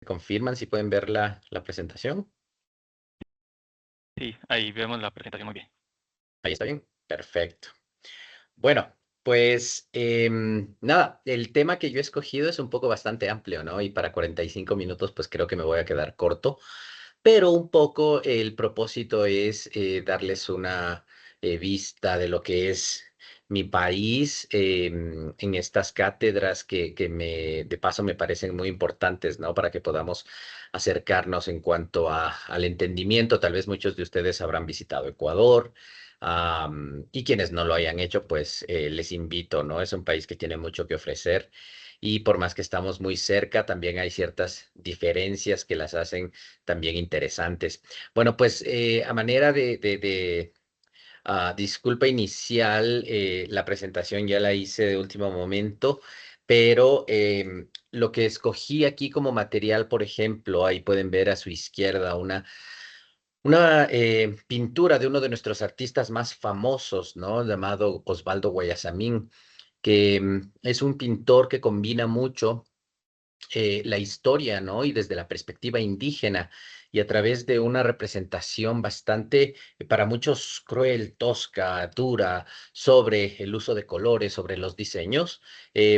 confirman si pueden ver la presentación. Sí, ahí vemos la presentación muy bien. Ahí está bien. Perfecto. Bueno, pues nada, el tema que yo he escogido es un poco bastante amplio, ¿no? Y para 45 minutos, pues creo que me voy a quedar corto, pero un poco el propósito es darles una vista de lo que es mi país en estas cátedras que de paso me parecen muy importantes, ¿no? Para que podamos acercarnos en cuanto al entendimiento. Tal vez muchos de ustedes habrán visitado Ecuador. Y quienes no lo hayan hecho, pues les invito, ¿no? Es un país que tiene mucho que ofrecer y por más que estamos muy cerca, también hay ciertas diferencias que las hacen también interesantes. Bueno, pues a manera de disculpa inicial, la presentación ya la hice de último momento, pero lo que escogí aquí como material, por ejemplo, ahí pueden ver a su izquierda una pintura de uno de nuestros artistas más famosos, ¿no? Llamado Osvaldo Guayasamín, que es un pintor que combina mucho la historia, ¿no? Y desde la perspectiva indígena y a través de una representación bastante, para muchos cruel, tosca, dura, sobre el uso de colores, sobre los diseños,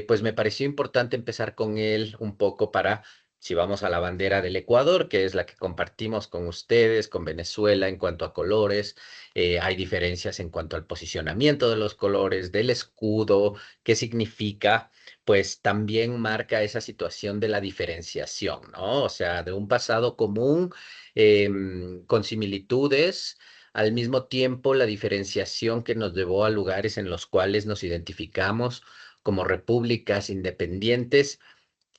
pues me pareció importante empezar con él un poco para, si vamos a la bandera del Ecuador, que es la que compartimos con ustedes, con Venezuela en cuanto a colores, hay diferencias en cuanto al posicionamiento de los colores, del escudo, qué significa pues también marca esa situación de la diferenciación, ¿no? O sea, de un pasado común con similitudes, al mismo tiempo la diferenciación que nos llevó a lugares en los cuales nos identificamos como repúblicas independientes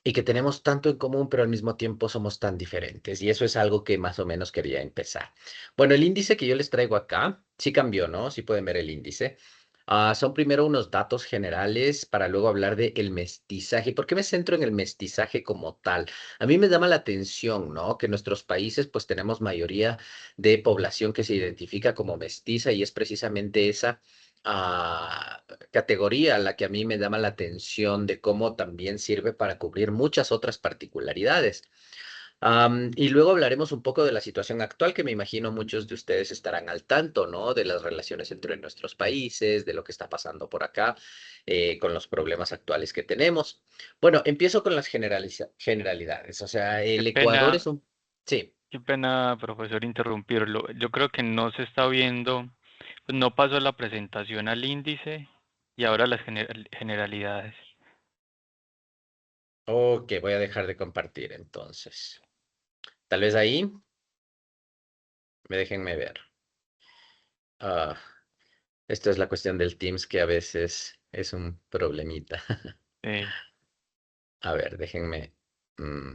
y que tenemos tanto en común, pero al mismo tiempo somos tan diferentes. Y eso es algo que más o menos quería empezar. Bueno, el índice que yo les traigo acá, sí cambió, ¿no? Sí pueden ver el índice. Son primero unos datos generales para luego hablar de el mestizaje. ¿Por qué me centro en el mestizaje como tal? A mí me llama la atención, ¿no? Que en nuestros países pues tenemos mayoría de población que se identifica como mestiza y es precisamente esa categoría la que a mí me llama la atención de cómo también sirve para cubrir muchas otras particularidades. Y luego hablaremos un poco de la situación actual, que me imagino muchos de ustedes estarán al tanto, ¿no? De las relaciones entre nuestros países, de lo que está pasando por acá, con los problemas actuales que tenemos. Bueno, empiezo con las generalidades. O sea, Qué el Ecuador es pena, un... Sí. qué pena, profesor, interrumpirlo. Yo creo que no se está viendo, pues no pasó la presentación al índice y ahora las generalidades. Ok, voy a dejar de compartir entonces. Tal vez ahí déjenme ver. Ah, esto es la cuestión del Teams que a veces es un problemita. Sí. A ver, déjenme. mm,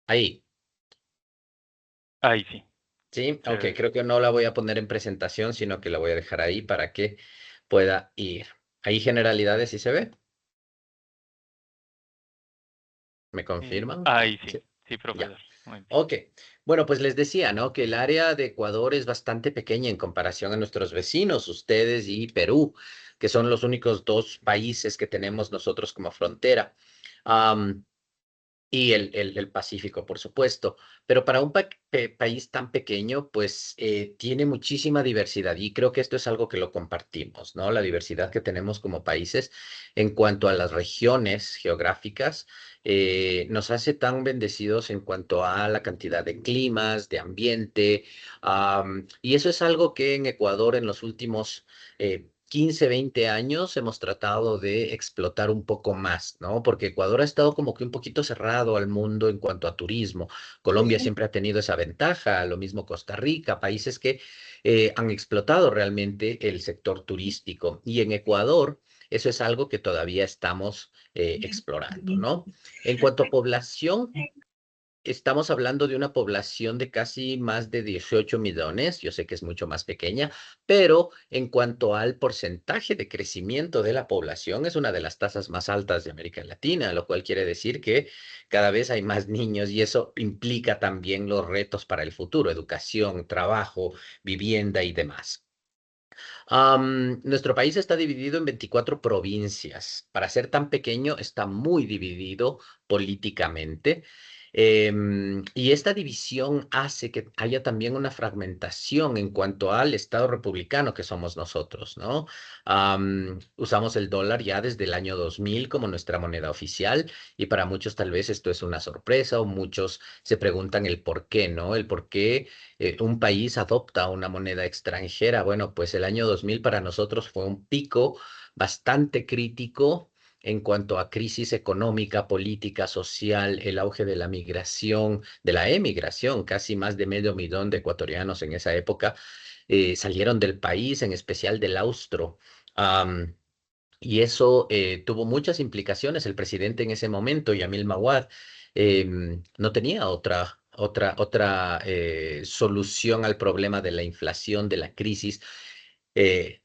Ahí. Ahí sí. Sí, ok, Chévere. creo que no la voy a poner en presentación, sino que la voy a dejar ahí para que pueda ir. Ahí generalidades, ¿sí se ve? ¿Me confirman? Ahí sí. Sí, Sí, ya. profesor. Muy bien. Ok, bueno, pues les decía, ¿no? Que el área de Ecuador es bastante pequeña en comparación a nuestros vecinos, ustedes y Perú, que son los únicos dos países que tenemos nosotros como frontera. Y el Pacífico, por supuesto. Pero para un país tan pequeño, pues tiene muchísima diversidad y creo que esto es algo que lo compartimos, ¿no? La diversidad que tenemos como países en cuanto a las regiones geográficas nos hace tan bendecidos en cuanto a la cantidad de climas, de ambiente, y eso es algo que en Ecuador en los últimos 15, 20 años hemos tratado de explotar un poco más, ¿no? Porque Ecuador ha estado como que un poquito cerrado al mundo en cuanto a turismo. Colombia siempre ha tenido esa ventaja, lo mismo Costa Rica, países que han explotado realmente el sector turístico. Y en Ecuador, eso es algo que todavía estamos explorando, ¿no? En cuanto a población, estamos hablando de una población de casi más de 18 millones, yo sé que es mucho más pequeña, pero en cuanto al porcentaje de crecimiento de la población, es una de las tasas más altas de América Latina, lo cual quiere decir que cada vez hay más niños y eso implica también los retos para el futuro, educación, trabajo, vivienda y demás. Nuestro país está dividido en 24 provincias. Para ser tan pequeño, está muy dividido políticamente. Y esta división hace que haya también una fragmentación en cuanto al Estado republicano que somos nosotros, ¿no? Usamos el dólar ya desde el año 2000 como nuestra moneda oficial y para muchos tal vez esto es una sorpresa o muchos se preguntan el por qué, ¿no? El por qué un país adopta una moneda extranjera. Bueno, pues el año 2000 para nosotros fue un pico bastante crítico en cuanto a crisis económica, política, social, el auge de la migración, de la emigración, casi más de medio millón de ecuatorianos en esa época salieron del país, en especial del austro. Am, y eso tuvo muchas implicaciones. El presidente en ese momento, Yamil Mawad, no tenía otra solución al problema de la inflación, de la crisis. eh,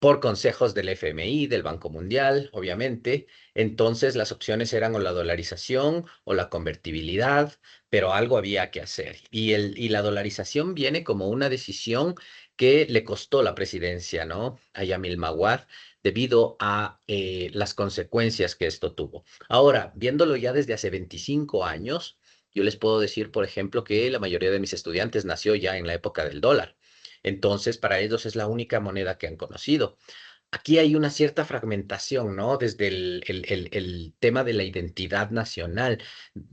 por consejos del FMI, del Banco Mundial, obviamente. Entonces las opciones eran o la dolarización o la convertibilidad, pero algo había que hacer. Y la dolarización viene como una decisión que le costó la presidencia, ¿no? A Yamil Mawad debido a las consecuencias que esto tuvo. Ahora, viéndolo ya desde hace 25 años, yo les puedo decir, por ejemplo, que la mayoría de mis estudiantes nació ya en la época del dólar. Entonces, para ellos es la única moneda que han conocido. Aquí hay una cierta fragmentación, ¿no? Desde el tema de la identidad nacional.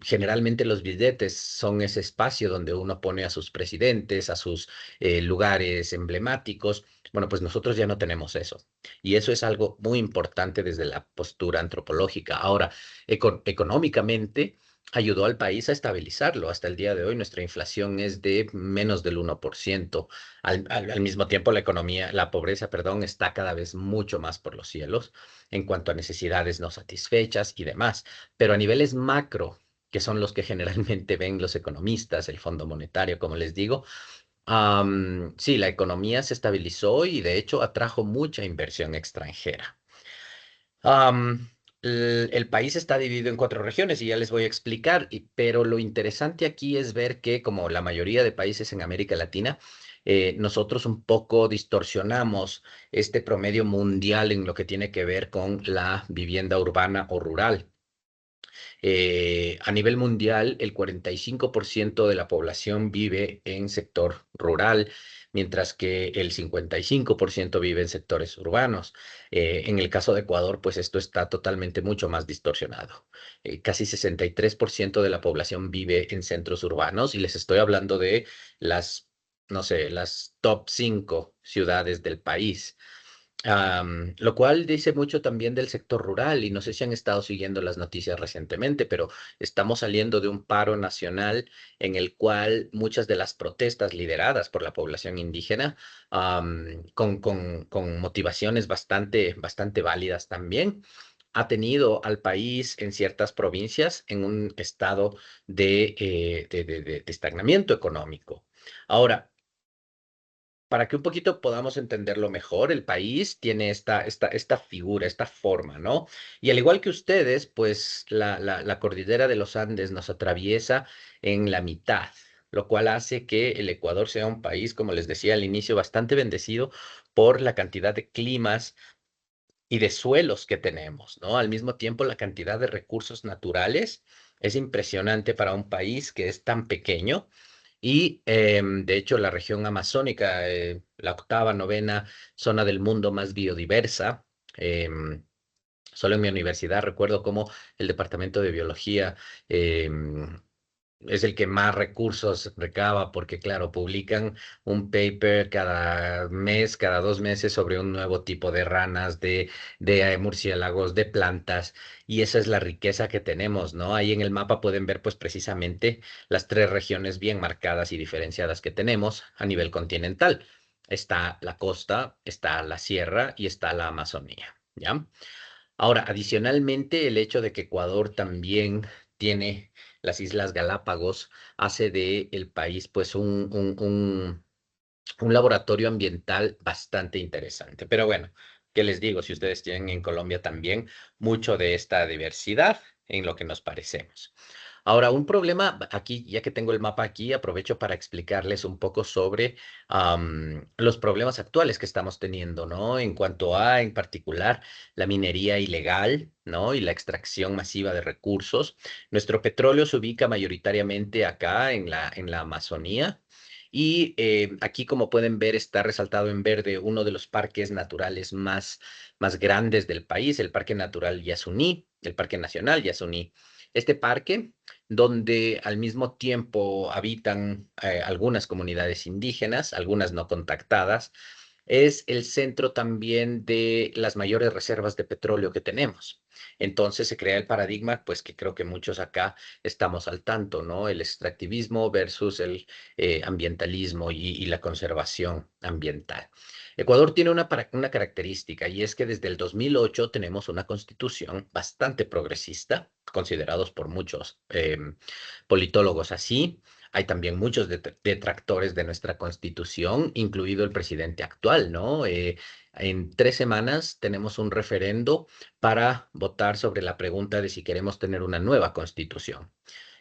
Generalmente los billetes son ese espacio donde uno pone a sus presidentes, a sus lugares emblemáticos. Bueno, pues nosotros ya no tenemos eso. Y eso es algo muy importante desde la postura antropológica. Ahora, económicamente ayudó al país a estabilizarlo. Hasta el día de hoy nuestra inflación es de menos del 1%. Al mismo tiempo, la economía, la pobreza, perdón, está cada vez mucho más por los cielos en cuanto a necesidades no satisfechas y demás. Pero a niveles macro, que son los que generalmente ven los economistas, el Fondo Monetario, como les digo, sí, la economía se estabilizó y de hecho atrajo mucha inversión extranjera. Am, el país está dividido en 4 regiones y ya les voy a explicar, pero lo interesante aquí es ver que como la mayoría de países en América Latina, nosotros un poco distorsionamos este promedio mundial en lo que tiene que ver con la vivienda urbana o rural. A nivel mundial, el 45% de la población vive en sector rural, mientras que el 55% vive en sectores urbanos. En el caso de Ecuador, pues esto está totalmente mucho más distorsionado. Casi 63% de la población vive en centros urbanos y les estoy hablando de las, no sé, las top 5 ciudades del país. Lo cual dice mucho también del sector rural y no sé si han estado siguiendo las noticias recientemente, pero estamos saliendo de un paro nacional en el cual muchas de las protestas lideradas por la población indígena, con motivaciones bastante válidas también, ha tenido al país en ciertas provincias en un estado de estagnamiento económico. Ahora, para que un poquito podamos entenderlo mejor, el país tiene esta figura, esta forma, ¿no? Y al igual que ustedes, pues la cordillera de los Andes nos atraviesa en la mitad, lo cual hace que el Ecuador sea un país, como les decía al inicio, bastante bendecido por la cantidad de climas y de suelos que tenemos, ¿no? Al mismo tiempo, la cantidad de recursos naturales es impresionante para un país que es tan pequeño y de hecho la región amazónica, la octava, novena zona del mundo más biodiversa. Solo en mi universidad recuerdo cómo el departamento de biología es el que más recursos recaba porque, claro, publican un paper cada mes, cada 2 meses sobre un nuevo tipo de ranas, de murciélagos, de plantas, y esa es la riqueza que tenemos, ¿no? Ahí en el mapa pueden ver, pues, precisamente las 3 regiones bien marcadas y diferenciadas que tenemos a nivel continental. Está la costa, está la sierra y está la Amazonía, ¿ya? Ahora, adicionalmente, el hecho de que Ecuador también tiene las Islas Galápagos hace de el país pues un laboratorio ambiental bastante interesante. Pero bueno, ¿qué les digo? Si ustedes tienen en Colombia también mucho de esta diversidad en lo que nos parecemos. Ahora, un problema aquí, ya que tengo el mapa aquí, aprovecho para explicarles un poco sobre los problemas actuales que estamos teniendo, ¿no? En cuanto a, en particular, la minería ilegal, ¿no? Y la extracción masiva de recursos. Nuestro petróleo se ubica mayoritariamente acá en la Amazonía. Y aquí, como pueden ver, está resaltado en verde uno de los parques naturales más grandes del país, el Parque Natural Yasuní, el Parque Nacional Yasuní. Este parque, donde al mismo tiempo habitan algunas comunidades indígenas, algunas no contactadas, es el centro también de las mayores reservas de petróleo que tenemos. Entonces se crea el paradigma, pues que creo que muchos acá estamos al tanto, ¿no? El extractivismo versus el ambientalismo y la conservación ambiental. Ecuador tiene una característica y es que desde el 2008 tenemos una constitución bastante progresista, considerados por muchos politólogos así. Hay también muchos detractores de nuestra constitución, incluido el presidente actual, ¿no? En 3 semanas tenemos un referendo para votar sobre la pregunta de si queremos tener una nueva constitución.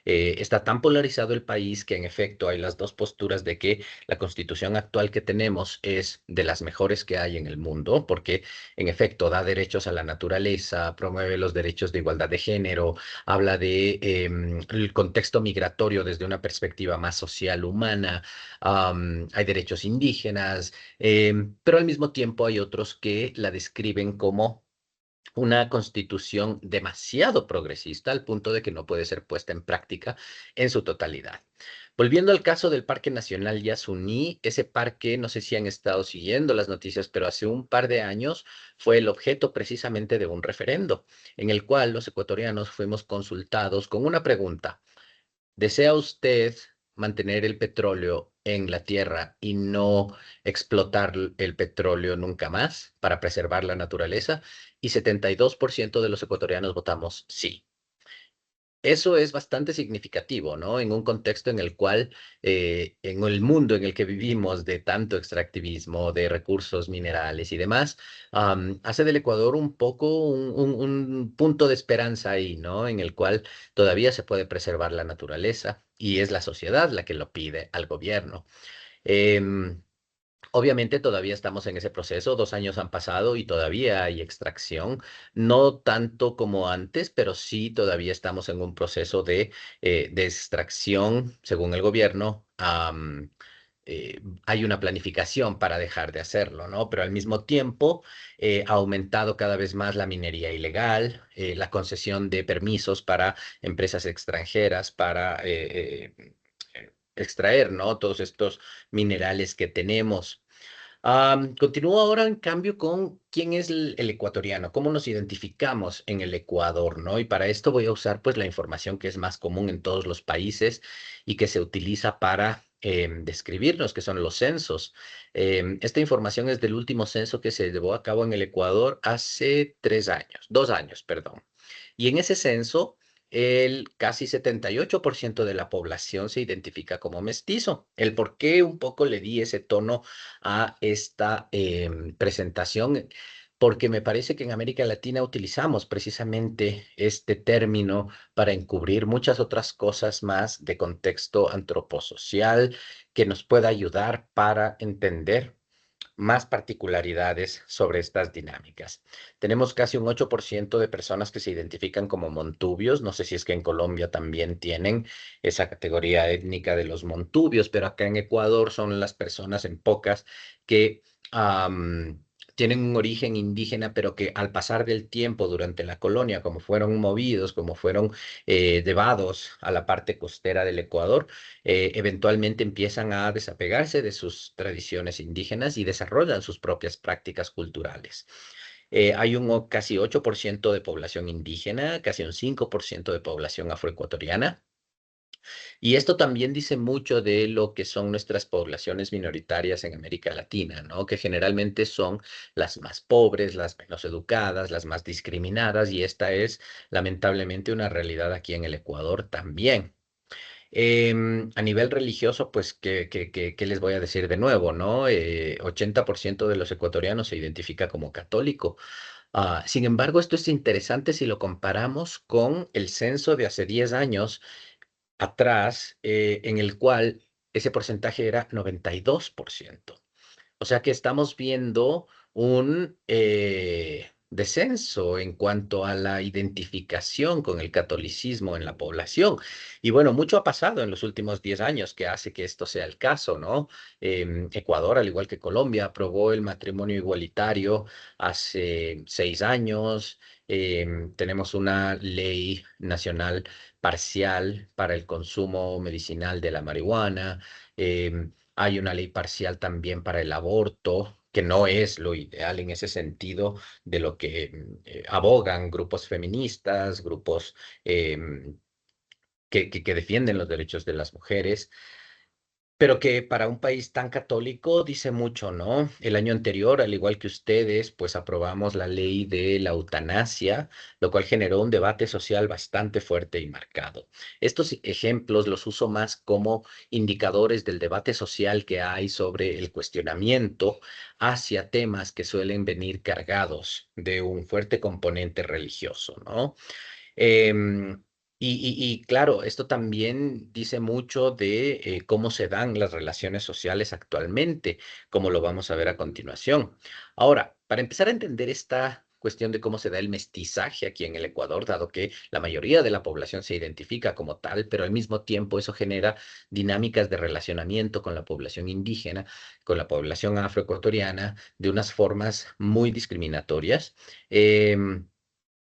Está tan polarizado el país que en efecto hay las dos posturas de que la constitución actual que tenemos es de las mejores que hay en el mundo, porque en efecto da derechos a la naturaleza, promueve los derechos de igualdad de género, habla de el contexto migratorio desde una perspectiva más social, humana, hay derechos indígenas, pero al mismo tiempo hay otros que la describen como una constitución demasiado progresista al punto de que no puede ser puesta en práctica en su totalidad. Volviendo al caso del Parque Nacional Yasuní, ese parque, no sé si han estado siguiendo las noticias, pero hace un par de años fue el objeto precisamente de un referendo en el cual los ecuatorianos fuimos consultados con una pregunta. ¿Desea usted mantener el petróleo en la tierra y no explotar el petróleo nunca más para preservar la naturaleza? Y 72% de los ecuatorianos votamos sí. Eso es bastante significativo, ¿no? En un contexto en el cual, en el mundo en el que vivimos de tanto extractivismo, de recursos minerales y demás, hace del Ecuador un poco un punto de esperanza ahí, ¿no? En el cual todavía se puede preservar la naturaleza y es la sociedad la que lo pide al gobierno. Em, Obviamente todavía estamos en ese proceso, 2 años han pasado y todavía hay extracción, no tanto como antes, pero sí todavía estamos en un proceso de extracción, según el gobierno. Hay una planificación para dejar de hacerlo, ¿no? Pero al mismo tiempo ha aumentado cada vez más la minería ilegal, la concesión de permisos para empresas extranjeras para extraer, ¿no? Todos estos minerales que tenemos. Continúo ahora, en cambio, con quién es el ecuatoriano, cómo nos identificamos en el Ecuador, ¿no? Y para esto voy a usar, pues, la información que es más común en todos los países y que se utiliza para describirnos, que son los censos. Esta información es del último censo que se llevó a cabo en el Ecuador hace 3 años, 2 años, perdón. Y en ese censo, el casi 78% de la población se identifica como mestizo. El por qué un poco le di ese tono a esta presentación, porque me parece que en América Latina utilizamos precisamente este término para encubrir muchas otras cosas más de contexto antroposocial que nos pueda ayudar para entender más particularidades sobre estas dinámicas. Tenemos casi un 8% de personas que se identifican como montubios. No sé si es que en Colombia también tienen esa categoría étnica de los montubios, pero acá en Ecuador son las personas en pocas que tienen un origen indígena, pero que al pasar del tiempo durante la colonia, como fueron movidos, como fueron llevados a la parte costera del Ecuador, eventualmente empiezan a desapegarse de sus tradiciones indígenas y desarrollan sus propias prácticas culturales. Hay un casi 8% de población indígena, casi un 5% de población afroecuatoriana. Y esto también dice mucho de lo que son nuestras poblaciones minoritarias en América Latina, ¿no? Que generalmente son las más pobres, las menos educadas, las más discriminadas, y esta es lamentablemente una realidad aquí en el Ecuador también. A nivel religioso, pues, ¿qué les voy a decir de nuevo, no? 80% de los ecuatorianos se identifica como católico. Sin embargo, esto es interesante si lo comparamos con el censo de hace 10 años, atrás, en el cual ese porcentaje era 92%. O sea que estamos viendo un descenso en cuanto a la identificación con el catolicismo en la población. Y bueno, mucho ha pasado en los últimos 10 años que hace que esto sea el caso, ¿no? Ecuador, al igual que Colombia, aprobó el matrimonio igualitario hace 6 años. Tenemos una ley nacional parcial para el consumo medicinal de la marihuana. Hay una ley parcial también para el aborto, que no es lo ideal en ese sentido de lo que abogan grupos feministas, grupos que defienden los derechos de las mujeres, pero que para un país tan católico dice mucho, ¿no? El año anterior, al igual que ustedes, pues aprobamos la ley de la eutanasia, lo cual generó un debate social bastante fuerte y marcado. Estos ejemplos los uso más como indicadores del debate social que hay sobre el cuestionamiento hacia temas que suelen venir cargados de un fuerte componente religioso, ¿no? Em, y claro, esto también dice mucho de cómo se dan las relaciones sociales actualmente, como lo vamos a ver a continuación. Ahora, para empezar a entender esta cuestión de cómo se da el mestizaje aquí en el Ecuador, dado que la mayoría de la población se identifica como tal, pero al mismo tiempo eso genera dinámicas de relacionamiento con la población indígena, con la población afroecuatoriana, de unas formas muy discriminatorias.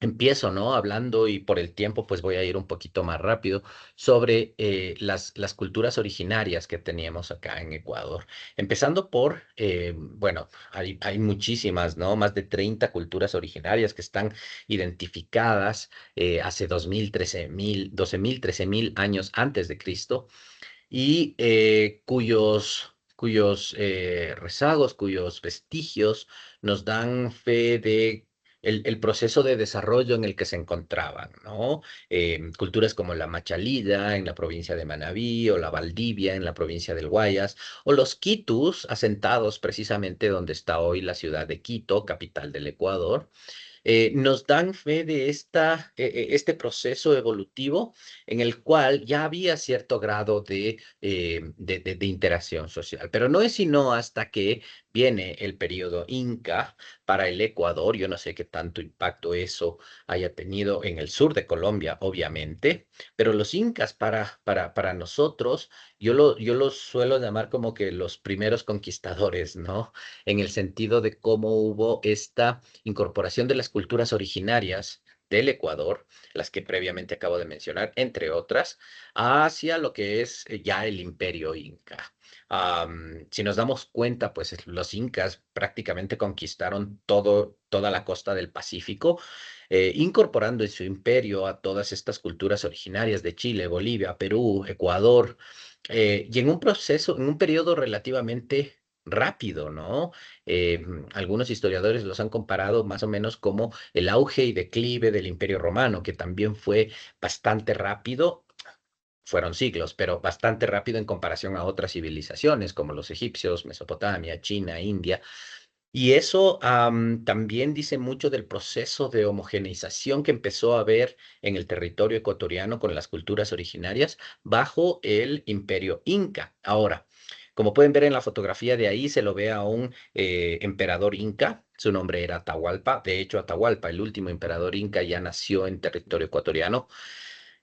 Empiezo, ¿no? Hablando y por el tiempo, pues voy a ir un poquito más rápido sobre las culturas originarias que teníamos acá en Ecuador. Empezando por, bueno, hay muchísimas, ¿no? Más de 30 culturas originarias que están identificadas hace 2000, 13.000, 12.000, 13.000 años antes de Cristo y cuyos rezagos, cuyos vestigios nos dan fe de el proceso de desarrollo en el que se encontraban, ¿no? Culturas como la Machalida en la provincia de Manabí o la Valdivia en la provincia del Guayas o los Quitus asentados precisamente donde está hoy la ciudad de Quito, capital del Ecuador, nos dan fe de este proceso evolutivo en el cual ya había cierto grado de interacción social. Pero no es sino hasta que viene el periodo Inca para el Ecuador. Yo no sé qué tanto impacto eso haya tenido en el sur de Colombia, obviamente, pero los incas para nosotros, yo los suelo llamar como que los primeros conquistadores, ¿no? En el sentido de cómo hubo esta incorporación de las culturas originarias del Ecuador, las que previamente acabo de mencionar, entre otras, hacia lo que es ya el imperio inca. Si nos damos cuenta, pues los incas prácticamente conquistaron toda la costa del Pacífico, incorporando en su imperio a todas estas culturas originarias de Chile, Bolivia, Perú, Ecuador, y en un proceso, en un periodo relativamente rápido, ¿no? Algunos historiadores los han comparado más o menos como el auge y declive del Imperio Romano, que también fue bastante rápido, fueron siglos, pero bastante rápido en comparación a otras civilizaciones como los egipcios, Mesopotamia, China, India. Y eso también dice mucho del proceso de homogeneización que empezó a haber en el territorio ecuatoriano con las culturas originarias bajo el Imperio Inca. Ahora, como pueden ver en la fotografía de ahí, se lo ve a un emperador inca. Su nombre era Atahualpa. De hecho, Atahualpa, el último emperador inca, ya nació en territorio ecuatoriano.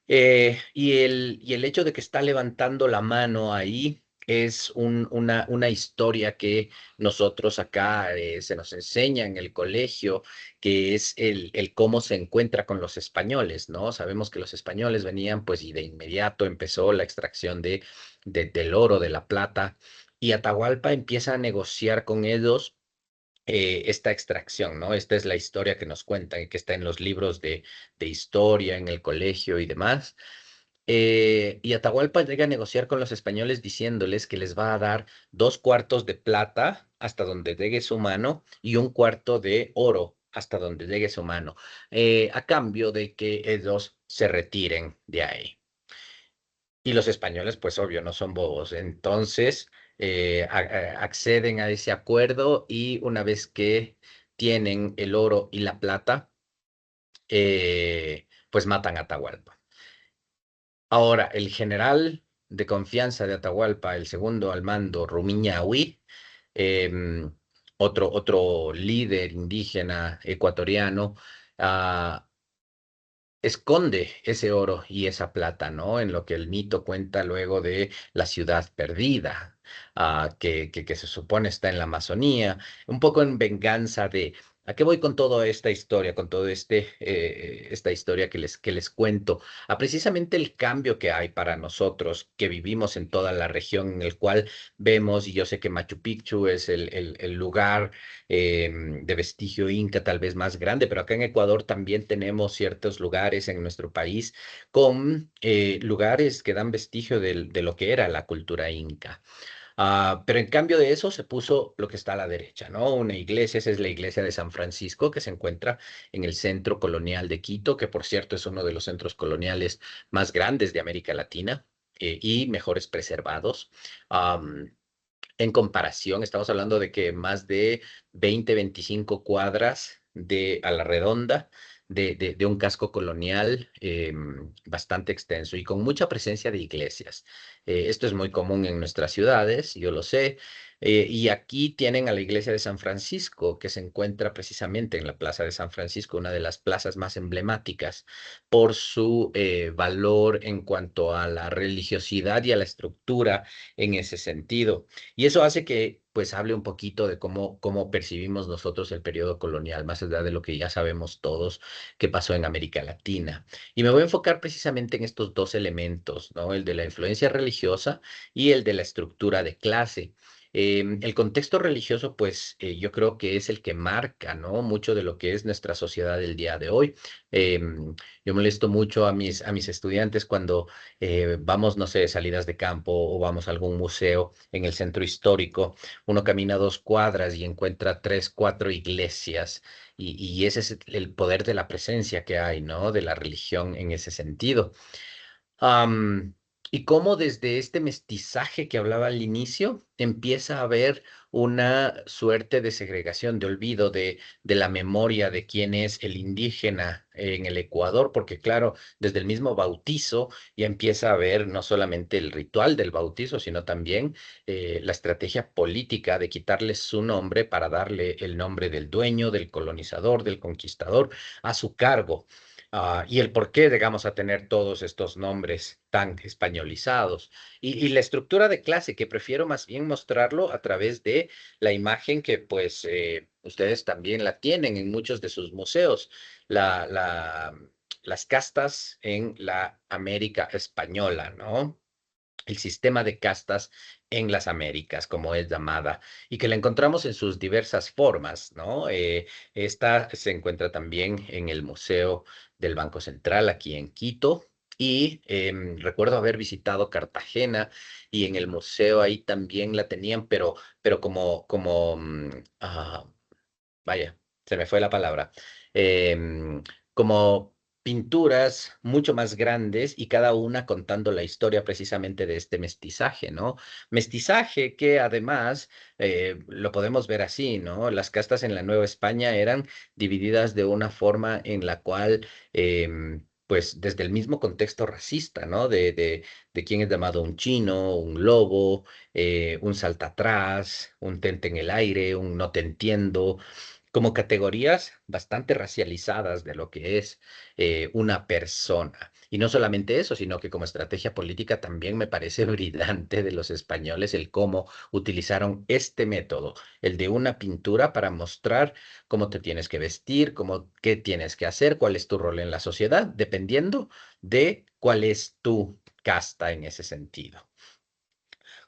Y el hecho de que está levantando la mano ahí es una historia que nosotros acá se nos enseña en el colegio, que es el cómo se encuentra con los españoles, ¿no? Sabemos que los españoles venían, pues, y de inmediato empezó la extracción del oro, de la plata, y Atahualpa empieza a negociar con ellos esta extracción, ¿no? Esta es la historia que nos cuentan y que está en los libros de historia, en el colegio y demás. Y Atahualpa llega a negociar con los españoles diciéndoles que les va a dar 2 cuartos de plata hasta donde llegue su mano y 1 cuarto de oro hasta donde llegue su mano, a cambio de que ellos se retiren de ahí. Y los españoles, pues obvio, no son bobos. Entonces, acceden a ese acuerdo y una vez que tienen el oro y la plata, pues matan a Atahualpa. Ahora, el general de confianza de Atahualpa, el segundo al mando, Rumiñahui, em, otro líder indígena ecuatoriano, ah, esconde ese oro y esa plata, ¿no? En lo que el mito cuenta luego de la ciudad perdida, que se supone está en la Amazonía, un poco en venganza de... ¿A qué voy con toda esta historia, con todo esta historia que les cuento? A precisamente el cambio que hay para nosotros que vivimos en toda la región en el cual vemos, y yo sé que Machu Picchu es el lugar de vestigio inca tal vez más grande, pero acá en Ecuador también tenemos ciertos lugares en nuestro país con lugares que dan vestigio de lo que era la cultura inca. Pero en cambio de eso se puso lo que está a la derecha, ¿no? Una iglesia, esa es la iglesia de San Francisco, que se encuentra en el centro colonial de Quito, que por cierto es uno de los centros coloniales más grandes de América Latina. Y mejores preservados. Am, en comparación, estamos hablando de que más de 20, 25 cuadras a la redonda de un casco colonial bastante extenso y con mucha presencia de iglesias. Esto es muy común en nuestras ciudades, yo lo sé. Y aquí tienen a la iglesia de San Francisco, que se encuentra precisamente en la Plaza de San Francisco, una de las plazas más emblemáticas por su valor en cuanto a la religiosidad y a la estructura en ese sentido. Y eso hace que, pues, hable un poquito de cómo percibimos nosotros el periodo colonial, más allá de lo que ya sabemos todos que pasó en América Latina. Y me voy a enfocar precisamente en estos dos elementos, ¿no? El de la influencia religiosa y el de la estructura de clase. El contexto religioso, pues, yo creo que es el que marca, ¿no? Mucho de lo que es nuestra sociedad del día de hoy. Yo molesto mucho a mis estudiantes cuando vamos, no sé, salidas de campo o vamos a algún museo en el centro histórico, uno camina 2 cuadras y encuentra 3, 4 iglesias y ese es el poder de la presencia que hay, ¿no? De la religión en ese sentido. Am, y cómo desde este mestizaje que hablaba al inicio empieza a haber una suerte de segregación, de olvido de la memoria de quién es el indígena en el Ecuador, porque claro, desde el mismo bautizo ya empieza a haber no solamente el ritual del bautizo, sino también la estrategia política de quitarle su nombre para darle el nombre del dueño, del colonizador, del conquistador a su cargo. Y el por qué llegamos a tener todos estos nombres tan españolizados. Y la estructura de clase, que prefiero más bien mostrarlo a través de la imagen que pues ustedes también la tienen en muchos de sus museos, la, la, las castas en la América española, ¿no? El sistema de castas en las Américas, como es llamada, y que la encontramos en sus diversas formas, ¿no? Esta se encuentra también en el Museo del Banco Central aquí en Quito. Y recuerdo haber visitado Cartagena y en el museo ahí también la tenían, pero vaya, se me fue la palabra, como pinturas mucho más grandes y cada una contando la historia precisamente de este mestizaje, ¿no? Mestizaje que además lo podemos ver así, ¿no? Las castas en la Nueva España eran divididas de una forma en la cual... pues desde el mismo contexto racista, ¿no? De quién es llamado un chino, un lobo, un salta atrás, un tente en el aire, un no te entiendo, como categorías bastante racializadas de lo que es una persona. Y no solamente eso, sino que como estrategia política también me parece brillante de los españoles el cómo utilizaron este método, el de una pintura para mostrar cómo te tienes que vestir, qué tienes que hacer, cuál es tu rol en la sociedad, dependiendo de cuál es tu casta en ese sentido.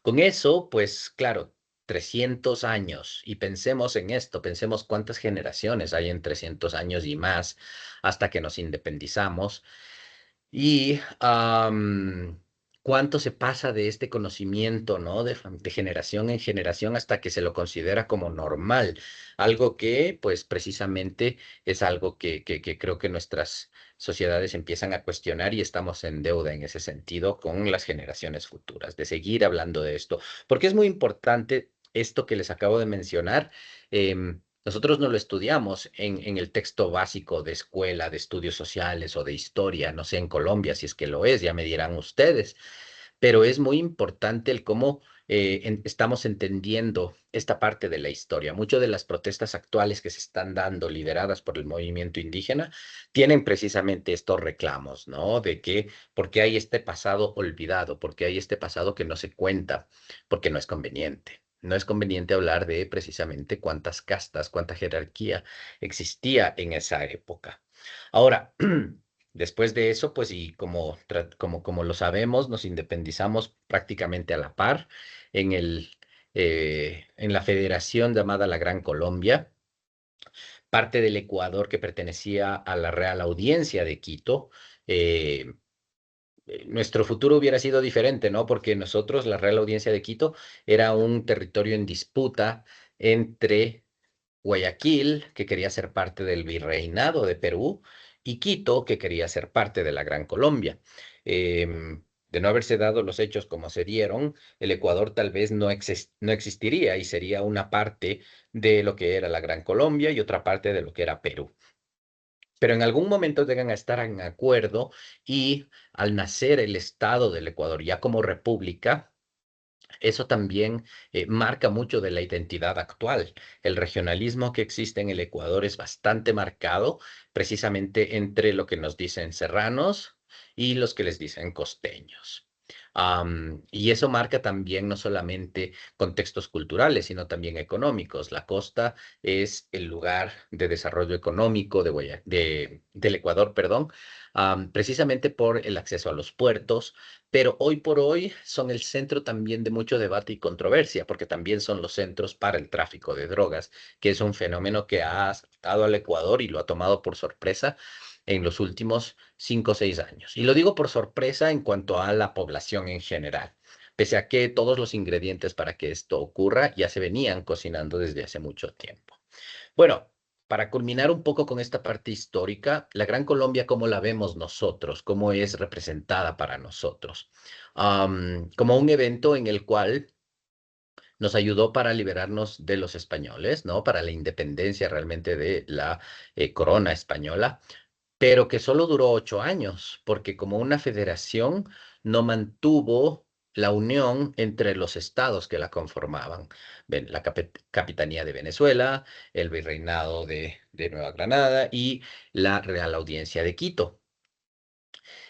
Con eso, pues claro, 300 años, y pensemos en esto, pensemos cuántas generaciones hay en 300 años y más hasta que nos independizamos. Y cuánto se pasa de este conocimiento, ¿no? De generación en generación hasta que se lo considera como normal. Algo que, pues, precisamente es algo que creo que nuestras sociedades empiezan a cuestionar y estamos en deuda en ese sentido con las generaciones futuras, de seguir hablando de esto, porque es muy importante esto que les acabo de mencionar. Nosotros no lo estudiamos en el texto básico de escuela, de estudios sociales o de historia, no sé en Colombia si es que lo es, ya me dirán ustedes, pero es muy importante el cómo estamos entendiendo esta parte de la historia. Muchas de las protestas actuales que se están dando, lideradas por el movimiento indígena, tienen precisamente estos reclamos, ¿no? De que, porque hay este pasado olvidado, porque hay este pasado que no se cuenta, porque no es conveniente. No es conveniente hablar de precisamente cuántas castas, cuánta jerarquía existía en esa época. Ahora, después de eso, pues y como lo sabemos, nos independizamos prácticamente a la par en en la federación llamada la Gran Colombia, parte del Ecuador que pertenecía a la Real Audiencia de Quito. eh, Nuestro futuro hubiera sido diferente, ¿no? Porque nosotros, la Real Audiencia de Quito, era un territorio en disputa entre Guayaquil, que quería ser parte del virreinado de Perú, y Quito, que quería ser parte de la Gran Colombia. De no haberse dado los hechos como se dieron, el Ecuador tal vez no existiría y sería una parte de lo que era la Gran Colombia y otra parte de lo que era Perú. Pero en algún momento llegan a estar en acuerdo y al nacer el Estado del Ecuador ya como república, eso también marca mucho de la identidad actual. El regionalismo que existe en el Ecuador es bastante marcado precisamente entre lo que nos dicen serranos y los que les dicen costeños. Y eso marca también no solamente contextos culturales, sino también económicos. La costa es el lugar de desarrollo económico del Ecuador, perdón, precisamente por el acceso a los puertos, pero hoy por hoy son el centro también de mucho debate y controversia, porque también son los centros para el tráfico de drogas, que es un fenómeno que ha azotado al Ecuador y lo ha tomado por sorpresa en los últimos 5 o 6 años. Y lo digo por sorpresa en cuanto a la población en general, pese a que todos los ingredientes para que esto ocurra ya se venían cocinando desde hace mucho tiempo. Bueno, para culminar un poco con esta parte histórica, la Gran Colombia, ¿cómo la vemos nosotros? ¿Cómo es representada para nosotros? Como un evento en el cual nos ayudó para liberarnos de los españoles, ¿no? Para la independencia realmente de la corona española, pero que solo duró 8 años, porque como una federación no mantuvo la unión entre los estados que la conformaban. La Capitanía de Venezuela, el Virreinado de Nueva Granada y la Real Audiencia de Quito.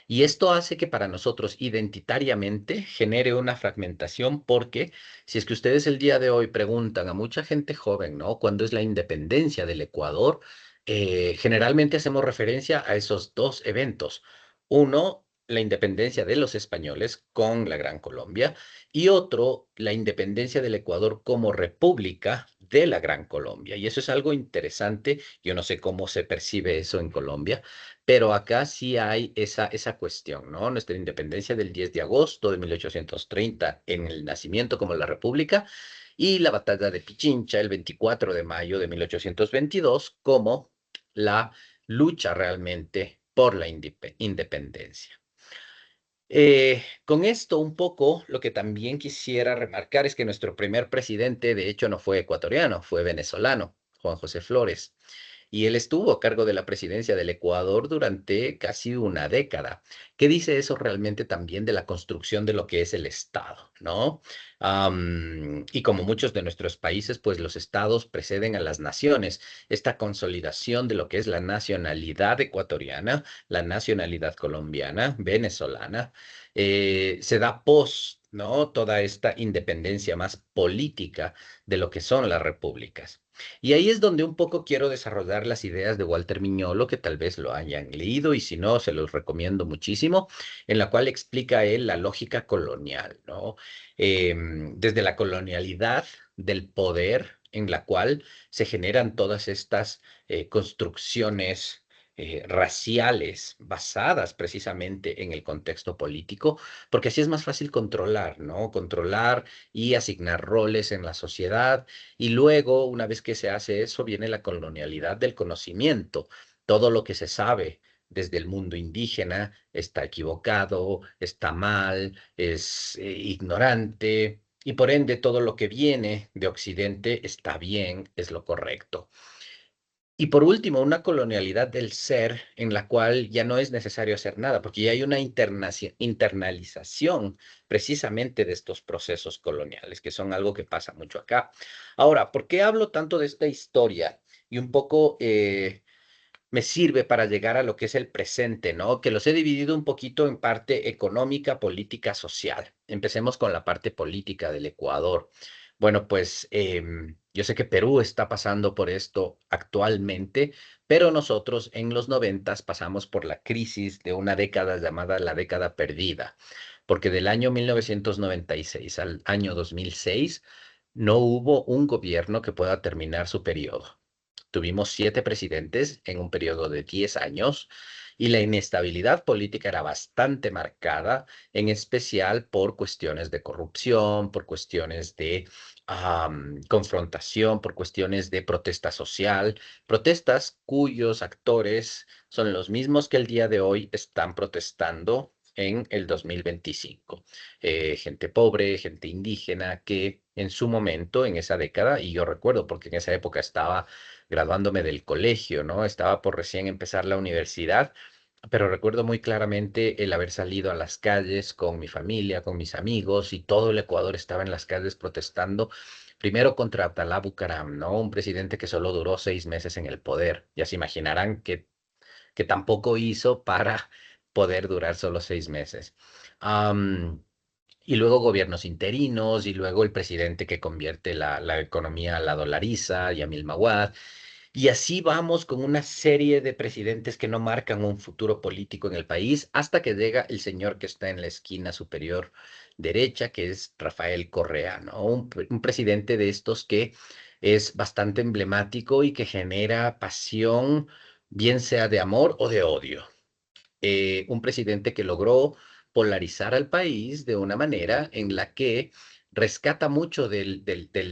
Y esto hace que para nosotros identitariamente genere una fragmentación porque si es que ustedes el día de hoy preguntan a mucha gente joven, ¿no? ¿Cuándo es la independencia del Ecuador? Generalmente hacemos referencia a esos dos eventos. Uno, la independencia de los españoles con la Gran Colombia y otro, la independencia del Ecuador como república de la Gran Colombia. Y eso es algo interesante. Yo no sé cómo se percibe eso en Colombia, pero acá sí hay esa cuestión, ¿no? Nuestra independencia del 10 de agosto de 1830 en el nacimiento como la República y la batalla de Pichincha el 24 de mayo de 1822 como la lucha realmente por la independencia. Con esto un poco, lo que también quisiera remarcar es que nuestro primer presidente, de hecho, no fue ecuatoriano, fue venezolano, Juan José Flores, y él estuvo a cargo de la presidencia del Ecuador durante casi una década. ¿Qué dice eso realmente también de la construcción de lo que es el Estado, ¿no? Y como muchos de nuestros países, pues los estados preceden a las naciones. Esta consolidación de lo que es la nacionalidad ecuatoriana, la nacionalidad colombiana, venezolana, se da pos, ¿no? Toda esta independencia más política de lo que son las repúblicas. Y ahí es donde un poco quiero desarrollar las ideas de Walter Miñolo, que tal vez lo hayan leído y si no, se los recomiendo muchísimo, en la cual explica él la lógica colonial, ¿no? Desde la colonialidad del poder en la cual se generan todas estas construcciones raciales basadas precisamente en el contexto político, porque así es más fácil controlar, ¿no? Controlar y asignar roles en la sociedad y luego, una vez que se hace eso, viene la colonialidad del conocimiento. Todo lo que se sabe desde el mundo indígena está equivocado, está mal, es ignorante. y por ende todo lo que viene de Occidente está bien, es lo correcto. Y por último, una colonialidad del ser en la cual ya no es necesario hacer nada, porque ya hay una internalización precisamente de estos procesos coloniales, que son algo que pasa mucho acá. Ahora, ¿por qué hablo tanto de esta historia? Y un poco me sirve para llegar a lo que es el presente, ¿no? Que los he dividido un poquito en parte económica, política, social. Empecemos con la parte política del Ecuador. Bueno, pues yo sé que Perú está pasando por esto actualmente, pero nosotros en los noventas pasamos por la crisis de una década llamada la década perdida, porque del año 1996 al año 2006 no hubo un gobierno que pueda terminar su periodo. Tuvimos 7 presidentes en un periodo de 10 años y la inestabilidad política era bastante marcada, en especial por cuestiones de corrupción, por cuestiones de confrontación, por cuestiones de protesta social, protestas cuyos actores son los mismos que el día de hoy están protestando en el 2025. Gente pobre, gente indígena que en su momento, en esa década, y yo recuerdo porque en esa época estaba graduándome del colegio, ¿no? Estaba por recién empezar la universidad, pero recuerdo muy claramente el haber salido a las calles con mi familia, con mis amigos, y todo el Ecuador estaba en las calles protestando, primero contra Abdalá Bucaram, ¿no? Un presidente que solo duró 6 meses en el poder. Ya se imaginarán que tampoco hizo para poder durar solo 6 meses. Y luego gobiernos interinos, y luego el presidente que convierte la economía a la dolariza, Yamil Mawad, y así vamos con una serie de presidentes que no marcan un futuro político en el país hasta que llega el señor que está en la esquina superior derecha, que es Rafael Correa, ¿no? Un presidente de estos que es bastante emblemático y que genera pasión, bien sea de amor o de odio. Un presidente que logró polarizar al país de una manera en la que rescata mucho del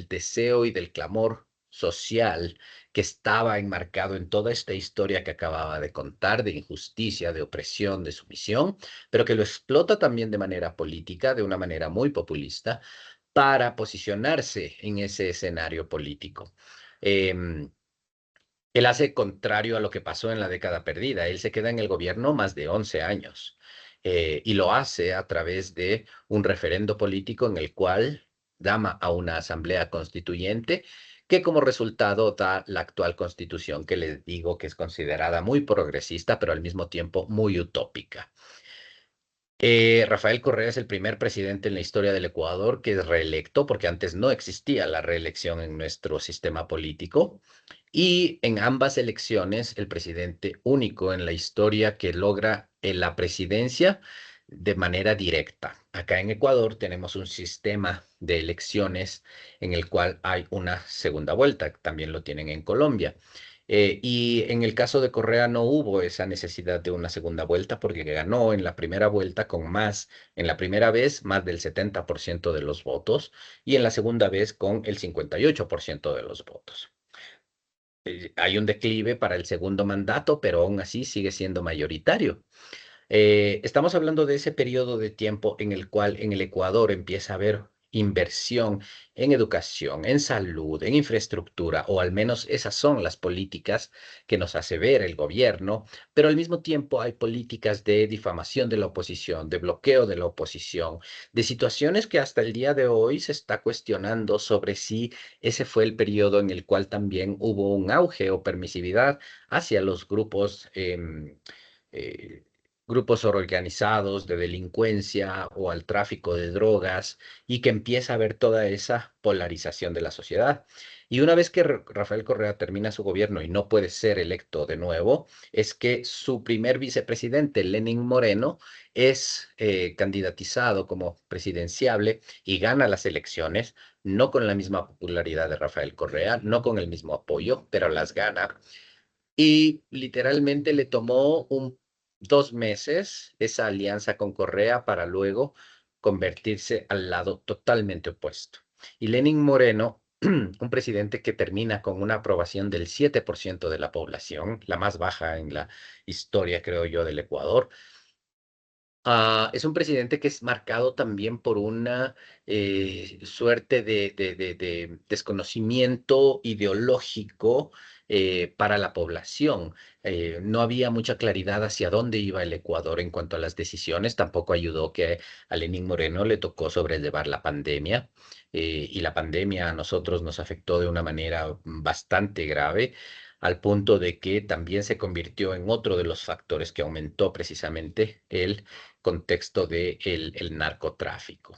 deseo y del clamor social que estaba enmarcado en toda esta historia que acababa de contar, de injusticia, de opresión, de sumisión, pero que lo explota también de manera política, de una manera muy populista, para posicionarse en ese escenario político. Em, Él hace contrario a lo que pasó en la década perdida. Él se queda en el gobierno más de 11 años y lo hace a través de un referendo político en el cual llama a una asamblea constituyente que como resultado da la actual constitución que les digo que es considerada muy progresista, pero al mismo tiempo muy utópica. Rafael Correa es el primer presidente en la historia del Ecuador que es reelecto, porque antes no existía la reelección en nuestro sistema político. Y en ambas elecciones, el presidente único en la historia que logra la presidencia de manera directa. Acá en Ecuador tenemos un sistema de elecciones en el cual hay una segunda vuelta, también lo tienen en Colombia. Y en el caso de Correa no hubo esa necesidad de una segunda vuelta porque ganó en la primera vuelta con más, en la primera vez más del 70% de los votos y en la segunda vez con el 58% de los votos. Hay un declive para el segundo mandato, pero aún así sigue siendo mayoritario. Estamos hablando de ese periodo de tiempo en el cual en el Ecuador empieza a haber inversión en educación, en salud, en infraestructura, o al menos esas son las políticas que nos hace ver el gobierno, pero al mismo tiempo hay políticas de difamación de la oposición, de bloqueo de la oposición, de situaciones que hasta el día de hoy se está cuestionando sobre si ese fue el periodo en el cual también hubo un auge o permisividad hacia los grupos. Eh, Grupos organizados de delincuencia o al tráfico de drogas y que empieza a haber toda esa polarización de la sociedad. Y una vez que Rafael Correa termina su gobierno y no puede ser electo de nuevo, es que su primer vicepresidente, Lenin Moreno, es candidatizado como presidenciable y gana las elecciones, no con la misma popularidad de Rafael Correa, no con el mismo apoyo, pero las gana. Y literalmente le tomó 2 meses esa alianza con Correa para luego convertirse al lado totalmente opuesto. Y Lenin Moreno, un presidente que termina con una aprobación del 7% de la población, la más baja en la historia, creo yo, del Ecuador, Es un presidente que es marcado también por una suerte de desconocimiento ideológico para la población. No había mucha claridad hacia dónde iba el Ecuador en cuanto a las decisiones. Tampoco ayudó que a Lenín Moreno le tocó sobrellevar la pandemia. Y la pandemia a nosotros nos afectó de una manera bastante grave, al punto de que también se convirtió en otro de los factores que aumentó precisamente el contexto del el narcotráfico.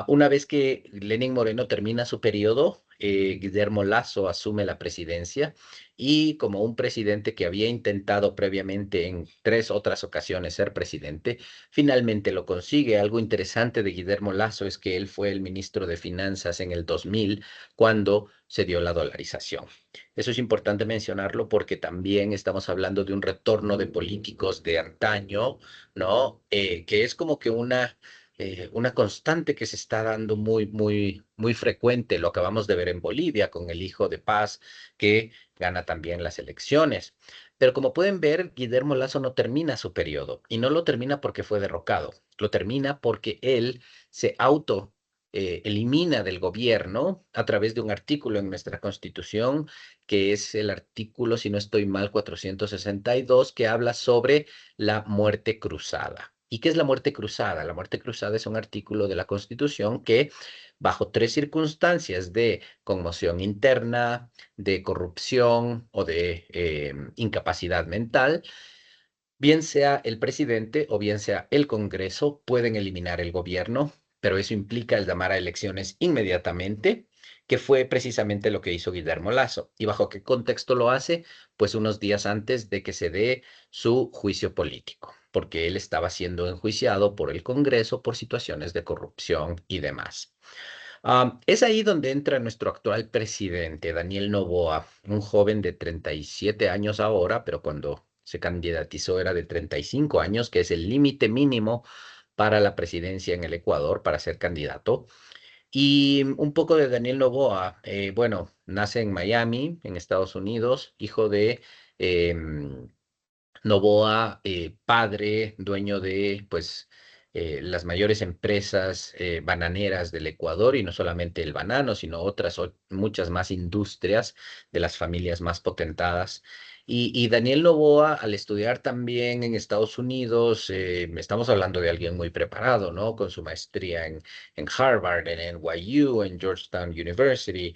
Una vez que Lenín Moreno termina su periodo, Guillermo Lasso asume la presidencia y como un presidente que había intentado previamente en tres otras ocasiones ser presidente, finalmente lo consigue. Algo interesante de Guillermo Lasso es que él fue el ministro de Finanzas en el 2000 cuando se dio la dolarización. Eso es importante mencionarlo porque también estamos hablando de un retorno de políticos de antaño, ¿no? Que es como que una constante que se está dando muy frecuente. Lo acabamos de ver en Bolivia con el hijo de Paz, que gana también las elecciones. Pero como pueden ver, Guillermo Lasso no termina su periodo y no lo termina porque fue derrocado, lo termina porque él se auto elimina del gobierno a través de un artículo en nuestra Constitución, que es el artículo, si no estoy mal, 462, que habla sobre la muerte cruzada. ¿Y qué es la muerte cruzada? La muerte cruzada es un artículo de la Constitución que, bajo tres circunstancias de conmoción interna, de corrupción o de incapacidad mental, bien sea el presidente o bien sea el Congreso, pueden eliminar el gobierno, pero eso implica el llamar a elecciones inmediatamente, que fue precisamente lo que hizo Guillermo Lasso. ¿Y bajo qué contexto lo hace? Pues unos días antes de que se dé su juicio político, porque él estaba siendo enjuiciado por el Congreso por situaciones de corrupción y demás. Es ahí donde entra nuestro actual presidente, Daniel Noboa, un joven de 37 años ahora, pero cuando se candidatizó era de 35 años, que es el límite mínimo para la presidencia en el Ecuador para ser candidato. Y un poco de Daniel Noboa, bueno, nace en Miami, en Estados Unidos, hijo de em, Noboa, padre, dueño de, pues, las mayores empresas bananeras del Ecuador y no solamente el banano, sino otras muchas más industrias de las familias más potentadas. Y Daniel Noboa, al estudiar también en Estados Unidos, estamos hablando de alguien muy preparado, ¿no? Con su maestría en Harvard, en NYU, en Georgetown University.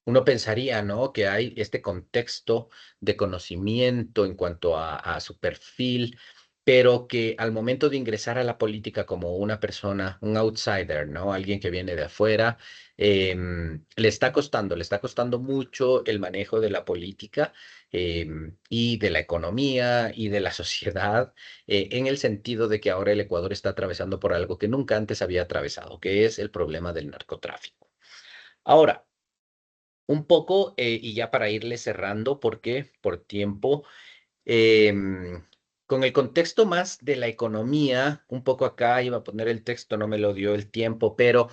Uno pensaría, ¿no? Que hay este contexto de conocimiento en cuanto a su perfil, pero que al momento de ingresar a la política como una persona, un outsider, ¿no? Alguien que viene de afuera, le está costando mucho el manejo de la política y de la economía y de la sociedad, en el sentido de que ahora el Ecuador está atravesando por algo que nunca antes había atravesado, que es el problema del narcotráfico. Ahora, un poco, y ya para irle cerrando, porque por tiempo, Em, con el contexto más de la economía, un poco acá iba a poner el texto, no me lo dio el tiempo, pero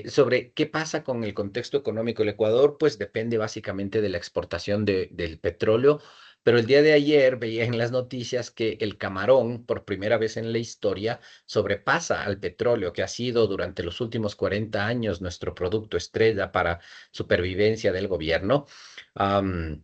sobre qué pasa con el contexto económico del Ecuador, pues depende básicamente de la exportación del petróleo. Pero el día de ayer veía en las noticias que el camarón, por primera vez en la historia, sobrepasa al petróleo, que ha sido durante los últimos 40 años nuestro producto estrella para supervivencia del gobierno. Am,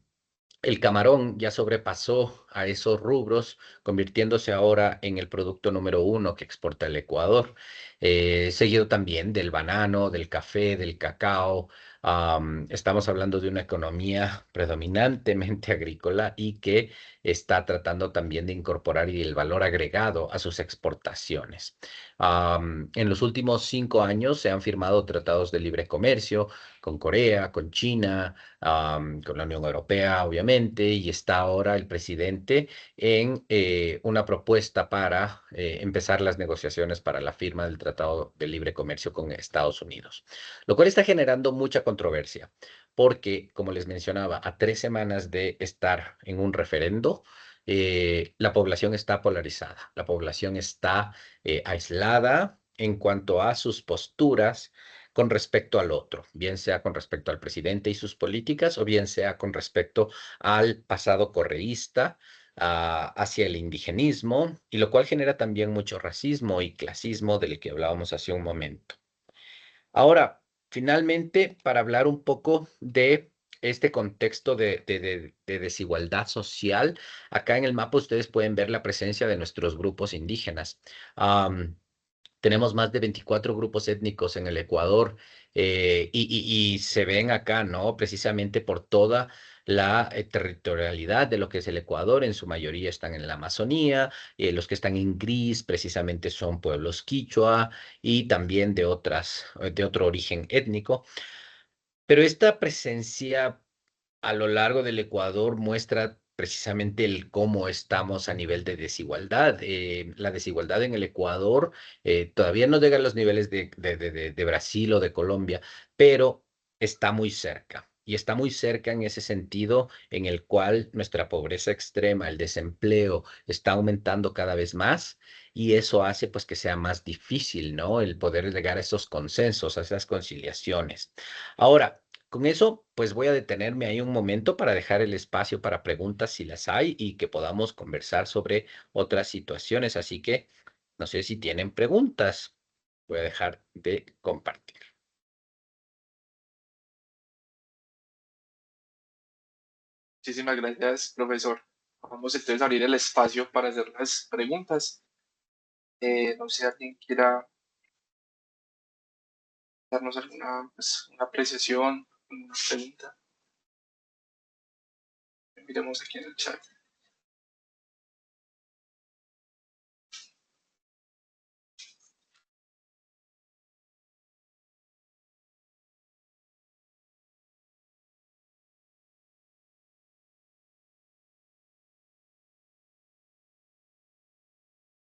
el camarón ya sobrepasó a esos rubros, convirtiéndose ahora en el producto número uno que exporta el Ecuador, seguido también del banano, del café, del cacao. Estamos hablando de una economía predominantemente agrícola y que está tratando también de incorporar el valor agregado a sus exportaciones. En los últimos 5 años se han firmado tratados de libre comercio con Corea, con China, con la Unión Europea, obviamente, y está ahora el presidente en una propuesta para empezar las negociaciones para la firma del Tratado de Libre Comercio con Estados Unidos, lo cual está generando mucha controversia, porque, como les mencionaba, a 3 semanas de estar en un referendo, la población está polarizada, la población está aislada en cuanto a sus posturas con respecto al otro, bien sea con respecto al presidente y sus políticas o bien sea con respecto al pasado correísta, hacia el indigenismo, y lo cual genera también mucho racismo y clasismo del que hablábamos hace un momento. Ahora, finalmente, para hablar un poco de este contexto de desigualdad social, acá en el mapa ustedes pueden ver la presencia de nuestros grupos indígenas. Tenemos más de 24 grupos étnicos en el Ecuador, y se ven acá, ¿no? Precisamente por toda la territorialidad de lo que es el Ecuador. En su mayoría están en la Amazonía. Los que están en gris precisamente son pueblos quichua y también de otro origen étnico. Pero esta presencia a lo largo del Ecuador muestra precisamente el cómo estamos a nivel de desigualdad. La desigualdad en el Ecuador todavía no llega a los niveles de Brasil o de Colombia, pero está muy cerca. Y está muy cerca en ese sentido en el cual nuestra pobreza extrema, el desempleo, está aumentando cada vez más, y eso hace pues que sea más difícil, ¿no? El poder llegar a esos consensos, a esas conciliaciones. Ahora, con eso, pues voy a detenerme ahí un momento para dejar el espacio para preguntas si las hay y que podamos conversar sobre otras situaciones. Así que no sé si tienen preguntas. Voy a dejar de compartir. Muchísimas gracias, profesor. Vamos entonces a abrir el espacio para hacer las preguntas. No sé si alguien quiera darnos alguna pues, una apreciación, una pregunta. Miremos aquí en el chat.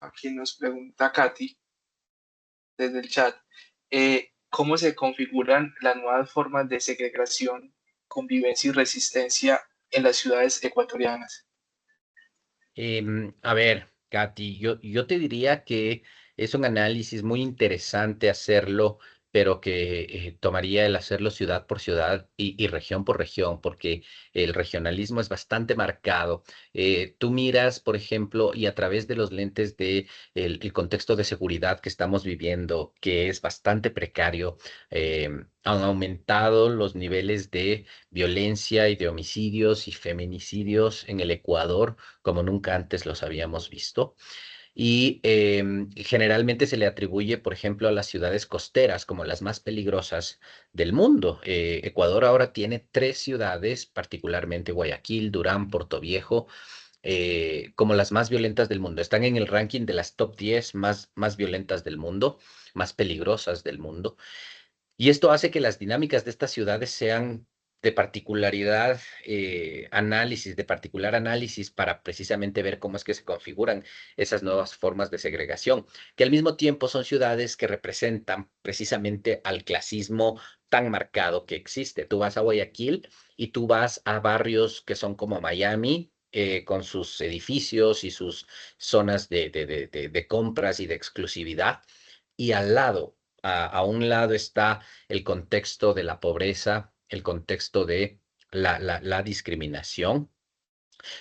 Aquí nos pregunta Katy desde el chat. ¿Cómo se configuran las nuevas formas de segregación, convivencia y resistencia en las ciudades ecuatorianas? A ver, Katy, yo te diría que es un análisis muy interesante hacerlo, pero que tomaría el hacerlo ciudad por ciudad y región por región, porque el regionalismo es bastante marcado. Tú miras, por ejemplo, y a través de los lentes de el contexto de seguridad que estamos viviendo, que es bastante precario, han aumentado los niveles de violencia y de homicidios y feminicidios en el Ecuador como nunca antes los habíamos visto. Y generalmente se le atribuye, por ejemplo, a las ciudades costeras como las más peligrosas del mundo. Ecuador ahora tiene tres ciudades, particularmente Guayaquil, Durán, Portoviejo, como las más violentas del mundo. Están en el ranking de las top 10 más violentas del mundo, más peligrosas del mundo. Y esto hace que las dinámicas de estas ciudades sean de particularidad, de particular análisis para precisamente ver cómo es que se configuran esas nuevas formas de segregación, que al mismo tiempo son ciudades que representan precisamente al clasismo tan marcado que existe. Tú vas a Guayaquil y tú vas a barrios que son como Miami, con sus edificios y sus zonas de compras y de exclusividad, y al lado, a un lado está el contexto de la pobreza, el contexto de la discriminación,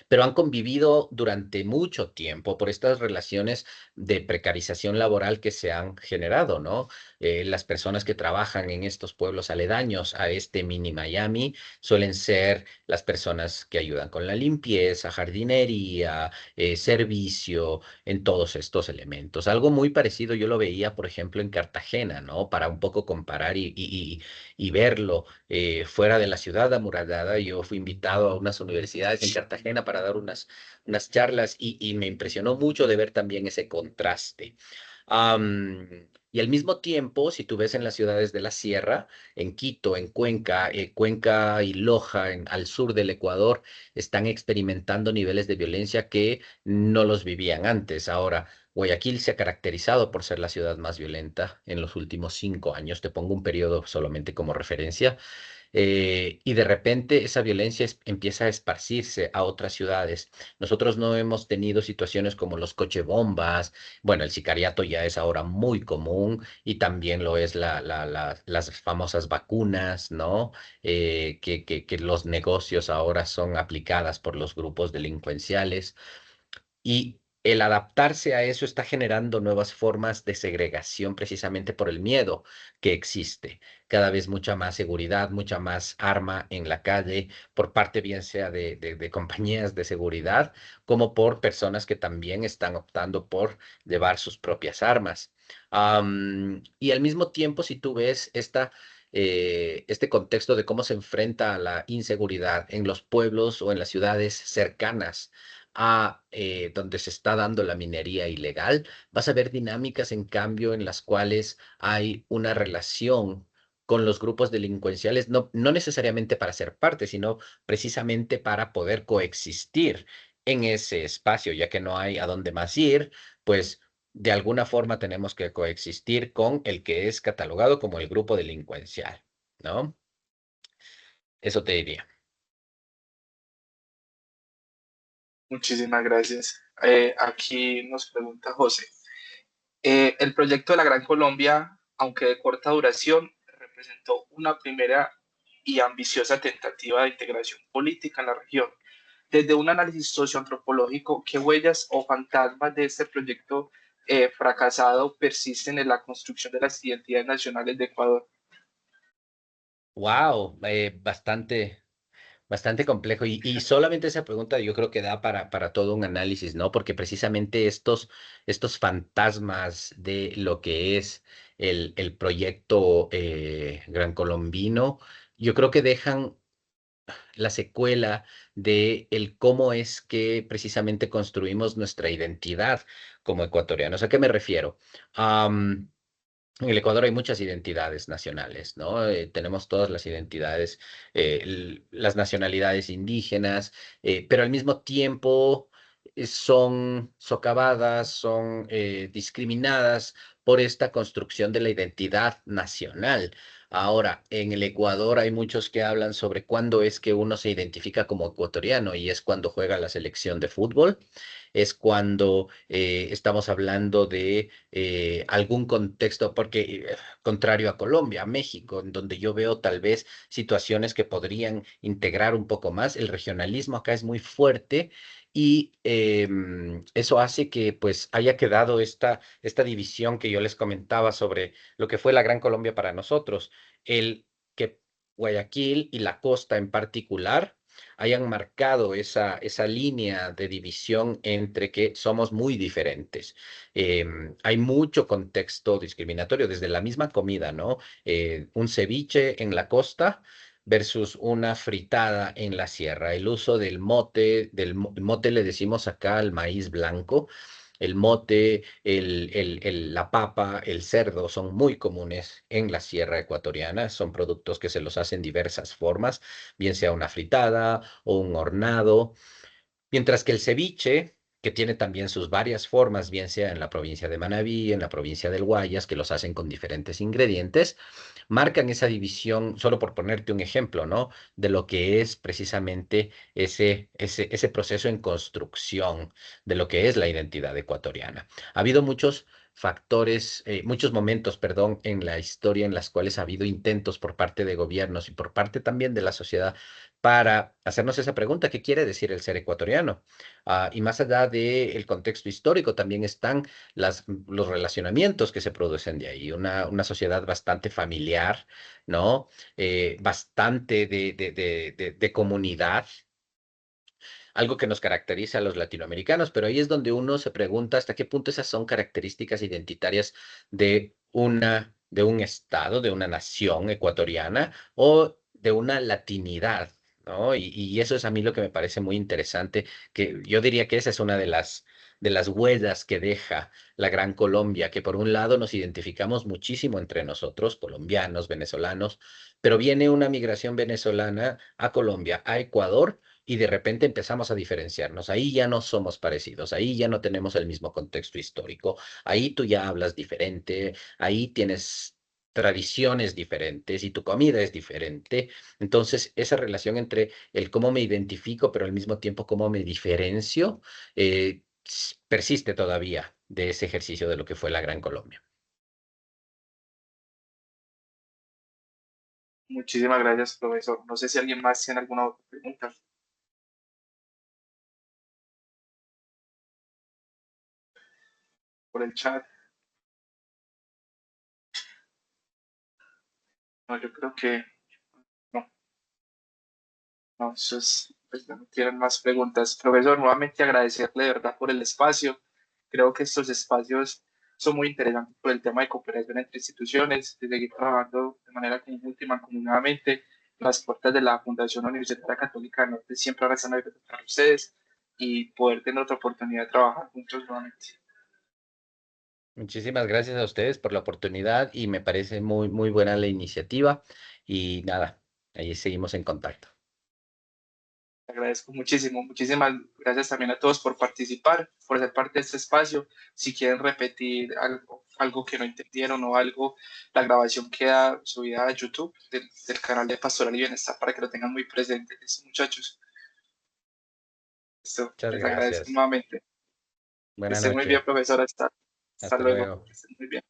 pero han convivido durante mucho tiempo por estas relaciones de precarización laboral que se han generado, ¿no? Las personas que trabajan en estos pueblos aledaños a este mini Miami suelen ser las personas que ayudan con la limpieza, jardinería, servicio, en todos estos elementos. Algo muy parecido yo lo veía, por ejemplo, en Cartagena, ¿no? Para un poco comparar y verlo fuera de la ciudad amurallada. Yo fui invitado a unas universidades en Cartagena para dar unas charlas, y me impresionó mucho de ver también ese contraste. Y al mismo tiempo, si tú ves en las ciudades de la sierra, en Quito, en Cuenca, Cuenca y Loja, al sur del Ecuador, están experimentando niveles de violencia que no los vivían antes. Ahora, Guayaquil se ha caracterizado por ser la ciudad más violenta en los últimos 5 años. Te pongo un periodo solamente como referencia. y de repente esa violencia empieza a esparcirse a otras ciudades. Nosotros no hemos tenido situaciones como los cochebombas, bueno, el sicariato ya es ahora muy común y también lo es las famosas vacunas, ¿no? Que los negocios ahora son aplicadas por los grupos delincuenciales. Y el adaptarse a eso está generando nuevas formas de segregación precisamente por el miedo que existe. Cada vez mucha más seguridad, mucha más arma en la calle, por parte bien sea de compañías de seguridad, como por personas que también están optando por llevar sus propias armas. Y al mismo tiempo, si tú ves este contexto de cómo se enfrenta a la inseguridad en los pueblos o en las ciudades cercanas, a donde se está dando la minería ilegal, vas a ver dinámicas en cambio en las cuales hay una relación con los grupos delincuenciales, no necesariamente para ser parte, sino precisamente para poder coexistir en ese espacio, ya que no hay a dónde más ir, pues de alguna forma tenemos que coexistir con el que es catalogado como el grupo delincuencial, ¿no? Eso te diría. Muchísimas gracias. Aquí nos pregunta José. El proyecto de la Gran Colombia, aunque de corta duración, representó una primera y ambiciosa tentativa de integración política en la región. Desde un análisis socioantropológico, ¿qué huellas o fantasmas de este proyecto fracasado persisten en la construcción de las identidades nacionales de Ecuador? Wow, bastante complejo y solamente esa pregunta yo creo que da para todo un análisis, ¿no? Porque precisamente estos fantasmas de lo que es el proyecto Gran Colombino, yo creo que dejan la secuela de el cómo es que precisamente construimos nuestra identidad como ecuatorianos. ¿A qué me refiero? En el Ecuador hay muchas identidades nacionales, ¿no? Tenemos todas las identidades, las nacionalidades indígenas, pero al mismo tiempo son socavadas, son discriminadas por esta construcción de la identidad nacional. Ahora, en el Ecuador hay muchos que hablan sobre cuándo es que uno se identifica como ecuatoriano y es cuando juega la selección de fútbol, es cuando estamos hablando de algún contexto, porque contrario a Colombia, a México, en donde yo veo tal vez situaciones que podrían integrar un poco más, el regionalismo acá es muy fuerte y eso hace que pues haya quedado esta división que yo les comentaba sobre lo que fue la Gran Colombia para nosotros, el que Guayaquil y la costa en particular hayan marcado esa línea de división entre que somos muy diferentes. Hay mucho contexto discriminatorio, desde la misma comida, ¿no? Un ceviche en la costa versus una fritada en la sierra. El uso del mote, el mote le decimos acá al maíz blanco. El mote, la papa, el cerdo son muy comunes en la sierra ecuatoriana. Son productos que se los hacen diversas formas, bien sea una fritada o un hornado. Mientras que el ceviche, que tiene también sus varias formas, bien sea en la provincia de Manabí, en la provincia del Guayas, que los hacen con diferentes ingredientes, marcan esa división, solo por ponerte un ejemplo, ¿no? De lo que es precisamente ese proceso en construcción de lo que es la identidad ecuatoriana. Ha habido muchos factores, muchos momentos, perdón, en la historia en las cuales ha habido intentos por parte de gobiernos y por parte también de la sociedad para hacernos esa pregunta, ¿qué quiere decir el ser ecuatoriano? Y más allá del contexto histórico, también están los relacionamientos que se producen de ahí, una sociedad bastante familiar, ¿no? Bastante de comunidad, algo que nos caracteriza a los latinoamericanos, pero ahí es donde uno se pregunta hasta qué punto esas son características identitarias de un estado, de una nación ecuatoriana o de una latinidad, ¿no? Y eso es a mí lo que me parece muy interesante, que yo diría que esa es una de las huellas que deja la Gran Colombia, que por un lado nos identificamos muchísimo entre nosotros, colombianos, venezolanos, pero viene una migración venezolana a Colombia, a Ecuador, y de repente empezamos a diferenciarnos. Ahí ya no somos parecidos, ahí ya no tenemos el mismo contexto histórico, ahí tú ya hablas diferente, ahí tienes tradiciones diferentes y tu comida es diferente. Entonces, esa relación entre el cómo me identifico, pero al mismo tiempo cómo me diferencio, persiste todavía de ese ejercicio de lo que fue la Gran Colombia. Muchísimas gracias, profesor. No sé si alguien más tiene alguna otra pregunta por el chat. No, yo creo que no, no, eso es, pues, no tienen más preguntas. Profesor, nuevamente agradecerle de verdad por el espacio. Creo que estos espacios son muy interesantes por el tema de cooperación entre instituciones, de seguir trabajando de manera conjunta y mancomunadamente. Las puertas de la Fundación Universitaria Católica del Norte siempre ahora están abiertas para ustedes y poder tener otra oportunidad de trabajar juntos nuevamente. Muchísimas gracias a ustedes por la oportunidad y me parece muy, muy buena la iniciativa. Y nada, ahí seguimos en contacto. Te agradezco muchísimo. Muchísimas gracias también a todos por participar, por ser parte de este espacio. Si quieren repetir algo que no entendieron o algo, la grabación queda subida a YouTube del canal de Pastoral y Bienestar para que lo tengan muy presente, muchachos. Listo, Muchas les agradezco gracias. nuevamente. Que Buenas estén muy bien, noches. profesora. Hasta Hasta luego. luego. Que estén muy bien.